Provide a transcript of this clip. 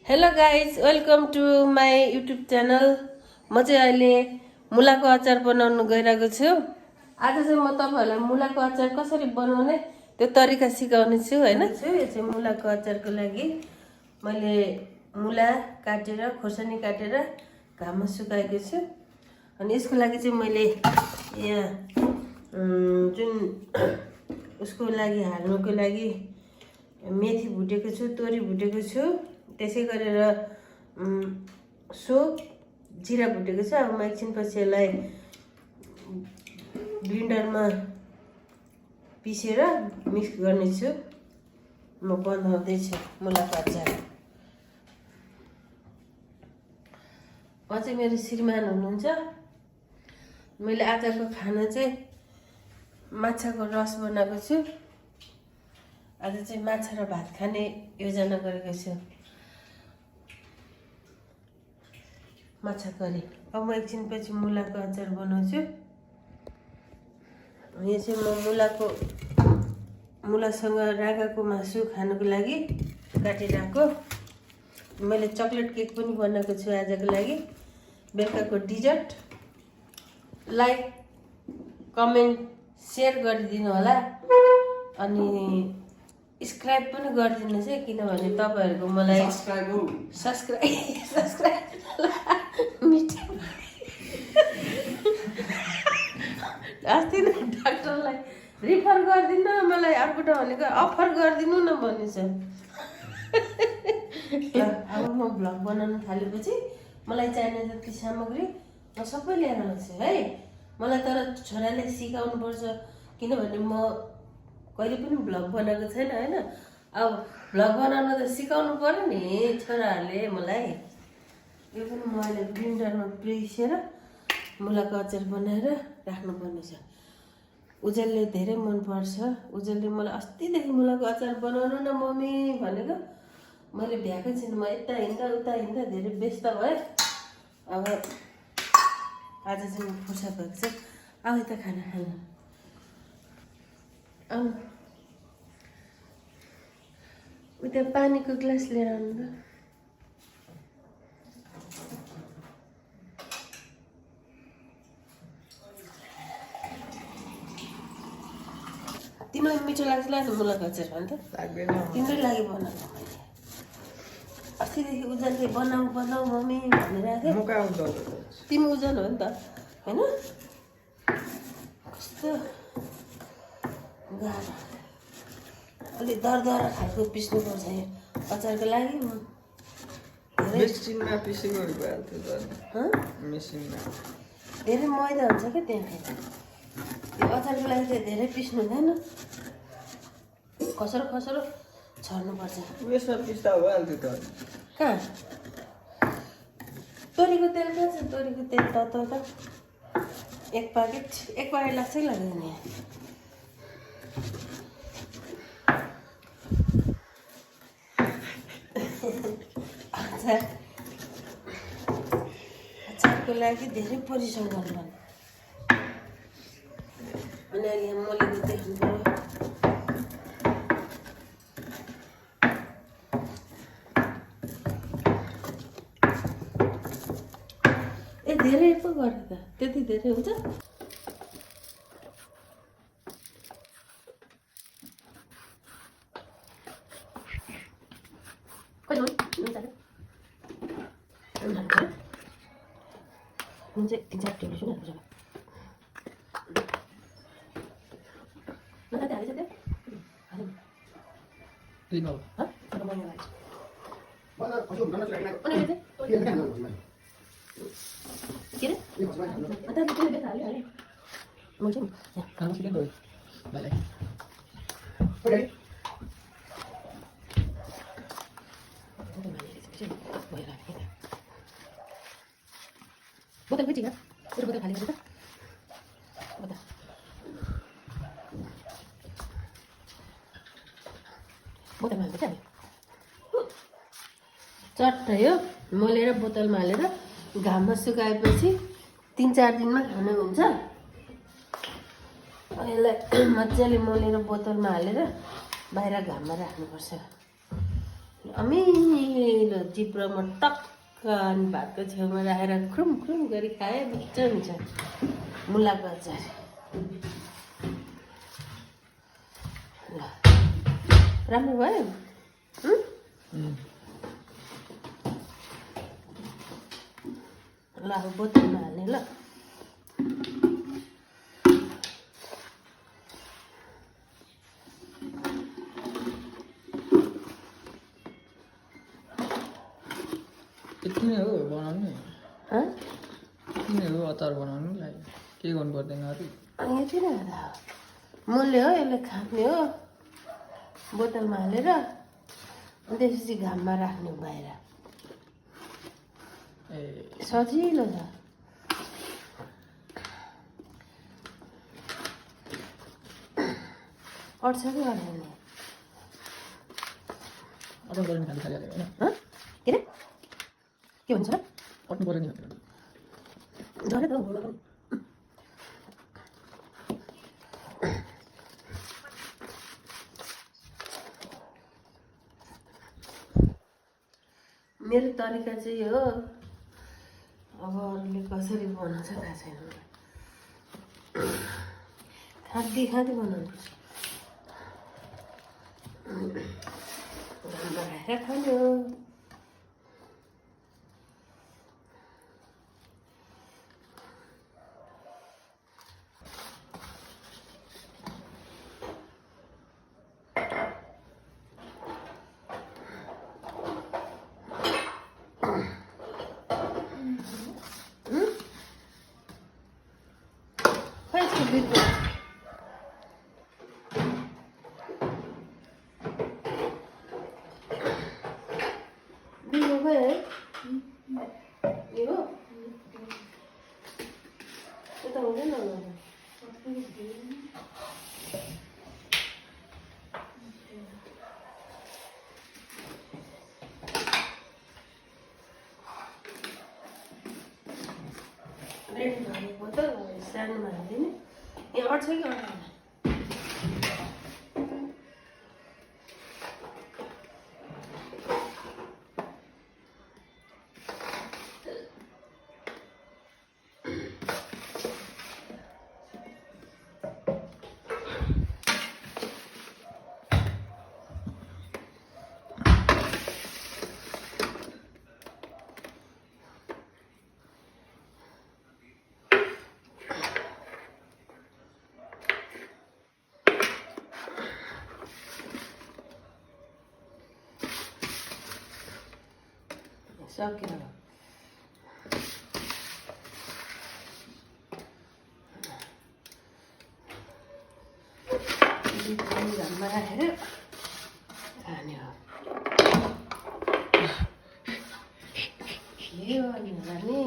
Hello guys, welcome to my YouTube channel. म चाहिँ अहिले मुलाको अचार बनाउन गइरहेको छु। आज चाहिँ म तपाईँहरूलाई मुलाको अचार कसरी बनाउने त्यो तरिका सिकाउने छु हैन। यो चाहिँ मुलाको अचारको लागि मैले मुला काटेर खोर्सानी काटेर घाममा सुकाएको छु। अनि यसको लागि चाहिँ मैले यहाँ जुन उसको लागि हाल्नुको लागि मेथी भुटेको छु, तोरी भुटेको छु, त्यसै गरेर सोप जिरा भुटेको छ। अब म एकछिनपछि यसलाई ब्लिन्डरमा पिसेर मिक्स गर्नेछु। म बनाउँदैछु मुलाको अचार। अझै मेरो श्रीमान हुनुहुन्छ। मैले आजको खाना चाहिँ माछाको रस बनाएको छु। आज चाहिँ माछा र भात खाने योजना गरेको छु। माछा करी। अब म एकछिनपछि मुलाको अचार बनाउँछु। यो चाहिँ म मुलासँग राँगाको मासु खानुको लागि काटिरहेको। मैले चकलेट केक पनि बनाएको छु आजको लागि। बेलुकाको डिजर्ट। लाइक कमेन्ट सेयर गरिदिनु होला। अनि सब्सक्राइब पनि गरिदिनुहोस् है, किनभने तपाईँहरूको मलाई सब्सक्राइब अस्ति नै डाक्टरलाई रिफर गरिदिनु, मलाई अर्को ठाउँ भनेको अफर गरिदिनु न भनेछ। अब म भ्लग बनाउन थालेपछि मलाई चाहिने जति सामग्री म सबै लिएर आउँछु है। मलाई तर छोराले सिकाउनु पर्छ, किनभने म कहिले पनि भ्लग बनाएको छैन हैन। अब भ्लग बनाउन त सिकाउनु पर्यो नि छोराहरूले मलाई। यो पनि म अहिले ब्लिन्डरमा पिसेर मुलाको अचार बनाएर राख्नुपर्ने छ। उज्जवलले धेरै मनपर्छ। उज्जवलले मलाई अस्तिदेखि मुलाको अचार बनाउनु न मम्मी भनेको। मैले भ्याएकै छैन। म यता हिँड्दा उता हिँड्दा धेरै व्यस्त भएँ। अब आज चाहिँ म फुर्सद भएको छ। अब यता खाना खानु आउनु। उता पानीको ग्लास लिएर आउनु त। तिमीलाई मिठो लाग्छ लाग्छ मुलाको अचार भन्दा? लाग्दैन। तिम्रै लागि बनाएको मैले। अस्तिदेखि उज्जवलले बनाऊ बनाऊ मम्मी भनिरहेको थियो। तिमी उज्जवल हो नि त होइन? कस्तो गाह्रो, अलिक दरदर खालको पिस्नुपर्छ यो अचारको लागि। मेसिनमा पिसेको भइहाल्थ्यो त। मेसिनमा धेरै मैदा हुन्छ क्या त्यहाँ। यो अचारको लागि चाहिँ धेरै पिस्नु हुँदैन, खसरो खसरो छर्नुपर्छ। उयसमा पिस्दा भइहाल्थ्यो त। कहाँ तोरीको तेल कहाँ छ? तोरीको तेल त एक प्याकेट लाग्छ कि लाग्दैन? अचारको लागि धेरै परिश्रम गर्नुपर्ने। अनि अहिले यहाँ मलेको देख्नु पर्यो। ए धेरै पो गर्यो त, त्यति धेरै हुन्छ? हुन्छ 3-4 टेबल स्पुन हाल्नु पर्छ। बोतल पनि चिगा बोतल खाली गर्छ त। बोतलमा हाल्छ हामी चट्ट यो मोलेर बोतलमा हालेर घाममा सुकाएपछि 3-4 दिनमा खानु हुन्छ। यसलाई मजाले मोलेर बोतलमा हालेर बाहिर घाममा राख्नुपर्छ। अमिलो चिप्रोमा टक्क अनि भातको छेउमा राखेर खुरुम खुरुम गरी खाए मिठो हुन्छ मुलाको अचार। ल राम्रो भयो। ल अब बोतलमा हाल्ने ल। यति नै हो बनाउनु? यति नै हो अचार बनाउनुलाई? के गर्नु पर्दैन अरू? यति नै हो त। मूल्य हो, यसले खाने हो बोतलमा हालेर त्यसपछि घाममा राख्ने बाहिर। ए सजिलो छ। अट्छ कि अट्दैन? अचार गरेर खाली खाली हालेको होइन? के अरे के भन्छ र? अट्नु पऱ्यो नि। झरे त घोलो पनि। मेरो तरिका चाहिँ हो, अब अरूले कसरी बनाउँछ थाहा छैन मलाई। खाँदी खाँदी बनाउनुपर्छ। घाममा राखेर खाने हो। खै यसको बिर्को बिर्को खै है? यो हो? यता हुँदैन होला। रेडी भएको त सानोमा हालिदिने। यहाँ अट्छ कि अट्दैन? सक्यो। घाममा राखेर खाने हो। के गर्ने होला नि?